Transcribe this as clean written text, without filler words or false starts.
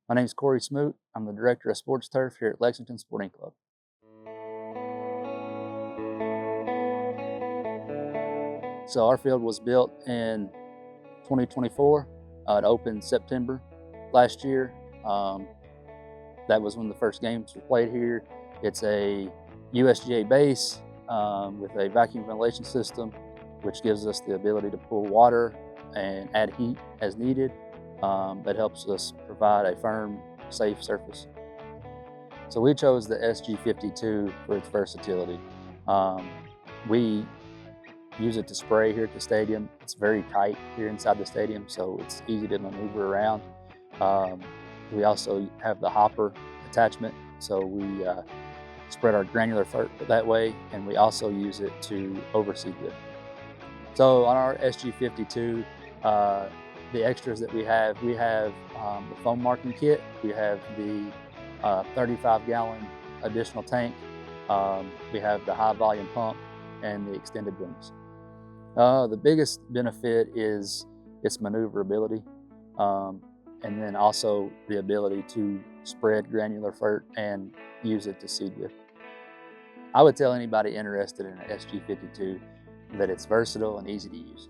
My name is Kory Smoot. I'm the Director of Sports Turf here at Lexington Sporting Club. So our field was built in 2024. It opened September last year. That was when the first games were played here. It's a USGA base with a vacuum ventilation system, which gives us the ability to pull water and add heat as needed. That helps us provide a firm, safe surface. So we chose the SG52 for its versatility. We use it to spray here at the stadium. It's very tight here inside the stadium, so it's easy to maneuver around. We also have the hopper attachment, so we spread our granular fert that way, and we also use it to overseed lift. So on our SG52, the extras that we have the foam marking kit, we have the 35-gallon additional tank, we have the high volume pump, and the extended booms. The biggest benefit is its maneuverability, and then also the ability to spread granular fert and use it to seed with. I would tell anybody interested in an SG52 that it's versatile and easy to use.